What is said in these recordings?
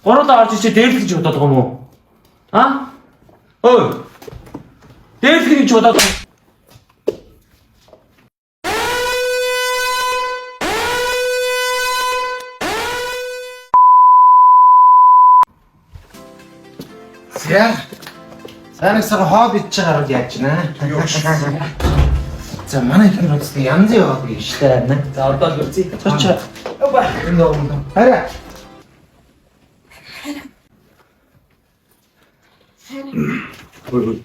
Гуруулаа орж ичээ дээрлэх гэж бодоод байгаа юм уу? А? Ой. Дээрлэх гэж бодоод байгаа. За. Санасаа хобби чагаар яаж байна? За манай их нүцтэй янзын хобби штэ. За одоо л үзье. Цочоо. Оба. Энэ. Хараа. Ой,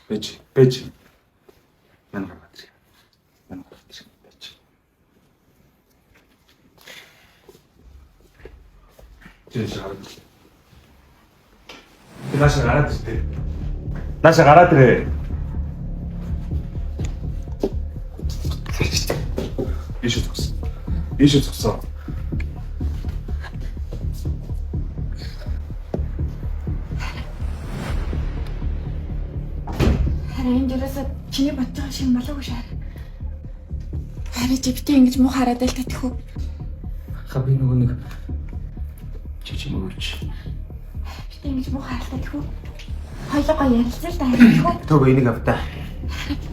бэж. Мэн гараад. Бэж. Наша гараад ирээ. Ийш зогсоо. Харин энэ дээрээс чиний бодож байгаа шиг болоогүй шаар. Харин чи битээ ингэж муу хараад л татих уу? Ха би нөгөө нэг чичмөөч. Битээ ингэж муу хараад татих уу? Хоёлоо ярилцсан л да харих уу? Төг энийг авта.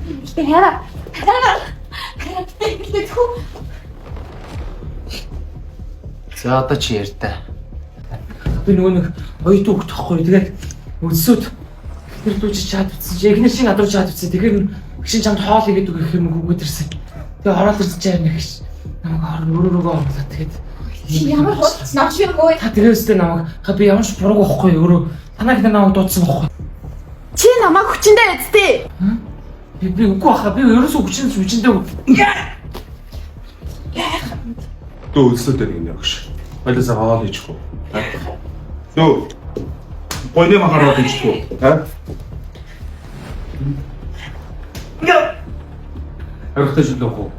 Битээ хараа. Битээ ингэж татих уу? За одоо чи ярьтаа. Би нөгөө нэг хоёр дүүх тахгүй. Тэгээд өдсөд тэр дүүч чад утсан. Ягнэр шиг адруу чад утсан. Тэгэхээр гişin чамд хоол игээд өгөх юм гүгүүд ирсэн. Тэгээ ороод ирсэн чинь амиг гэж намайг орон өрөөрөө орлоо. Тэгээд Чи ямар хурц навшгүй. та тэрээстэй намайг би ямар ч буруу байхгүй өөрөө танаа ихэнх намайг дуудсан байхгүй. Чи намайг хүчиндээ эзтэй. Би үгүй баха. Би ерөөсөө хүчиндээ Дөө өсөлт нэг өгш. Байлаа хоол хийчихв. Дөө. Гойны махараад хийчихв. Аргатай жил уу?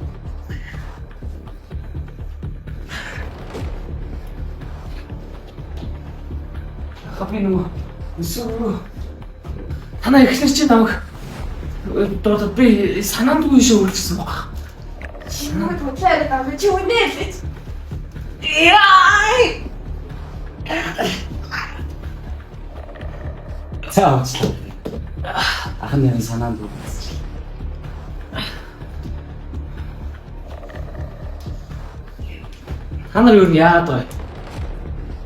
Хапи нөгөө эсвэл танаа ихнэр чи намайг дуудаад би санаанд үгүй шээ үргэлжсэн баг. Чи намайг тудлаа яриад байгаа чи үнэ л. За уучлаа. Ахны санаанд үгүй. Та нар юу яагаад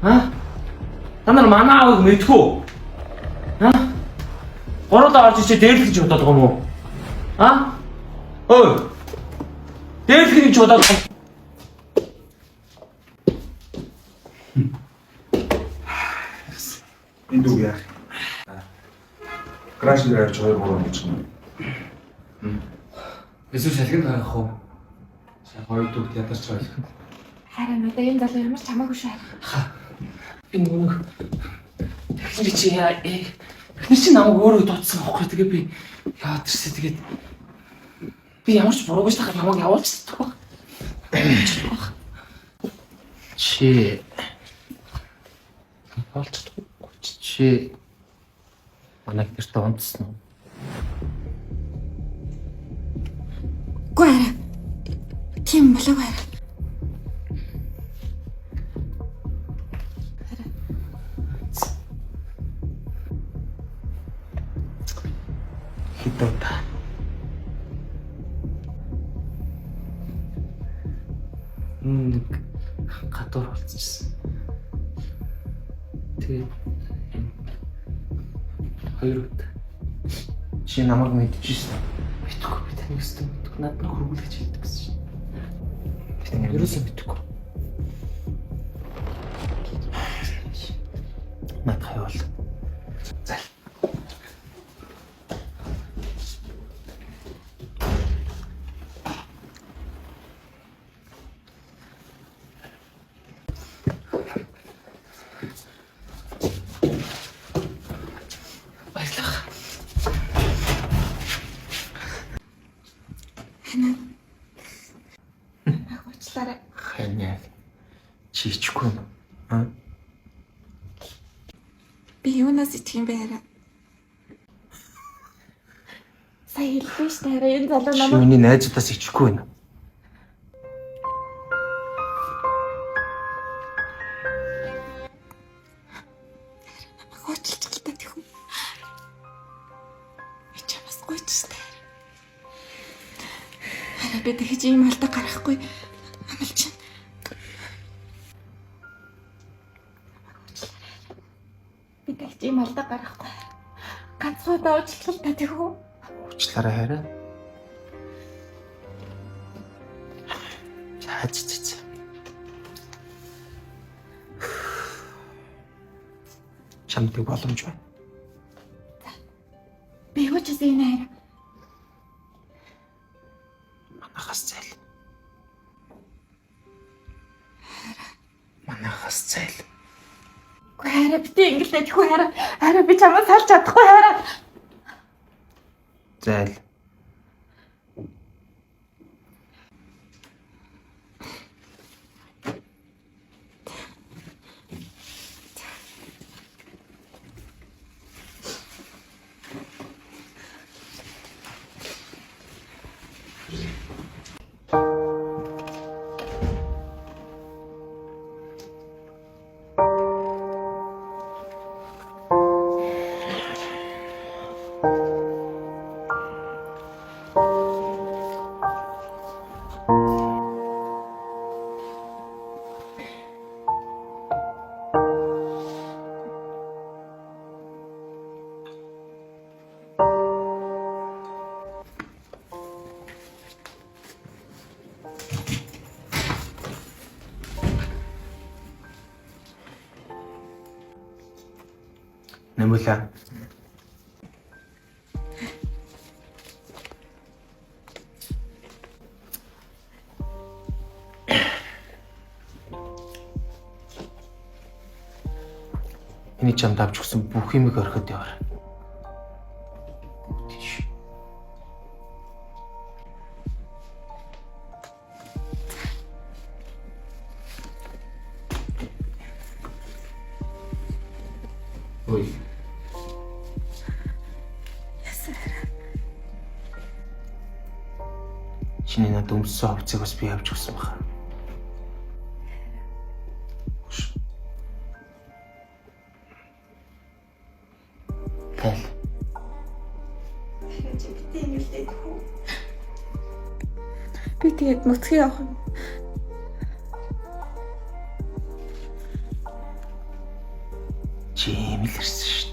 вэ? Та нар манай аавыг мэдгүй үү? Гуруулаа орж ичээ дээрлэх гэж бодоод байгаа юм уу? Ой. Дээрлэх гэж бодоод байгаа. Энд үг яах. Краш дээр авч 2-3 гэж юм. Эсвэл шалганд гарах уу? Сайн хоёр дүүт ядарч байгаа. Харин одоо энэ залуу ямар ч хамаагүй шаар. Би нөгөө тэгсэн чи яа эхнэр чи намайг өөрөө дуудсан байхгүй. Тэгээ би яад ирсэ тэгээд би ямар ч буруугүй тахад намайг явуулчихдаг баг. Чи Болчихдог. чи манай гэртээ унтсан уу? Үгүй хараа. Тийм болоогүй хараа. Хитөө та. Нэг гадуур болчихсон. Тэгээд хоёр удаа Чи намайг мэдчихсэн. мэдгүй би таныг өстө мэдгүй надад хөргүүлж хэлдэг гэсэн чинь. Тийм Ерөөсөө мэдгүй. над хайвал. За. Баярлалаа. Уучлаарай. Хэнэ. Чичгүй юм. Би юунаас ичх юм бэ хараа. Сая хэлсэн шүү дээ хараа энэ залуу намайг Миний найзуудаас ичхгүй байна. би тэгэж ийм алдаа гаргахгүй. Амлч. Би тэгэж ийм алдаа гаргахгүй. Ганцхан удаа уучлал та тэгв. Уучлаарай хараа. За. Чамд боломж байна. Би юу ч гэсэн энэ Манайхаас зайл. Манайхаас зайл. хараа битээ ингэж нэхгүй хараа би чамаас салж чадахгүй хараа. Зайл. Нэмүүлээ. Эний чамд авч өгсөн бүх юмыг орхиод яваар. Тийш. Ой. Чиний надад өмссөн хувцсыг бас би авч өгсөн баха. Тэл. Би тэгээд нүцгэн явах юм. Чи юм л ирсэн шүү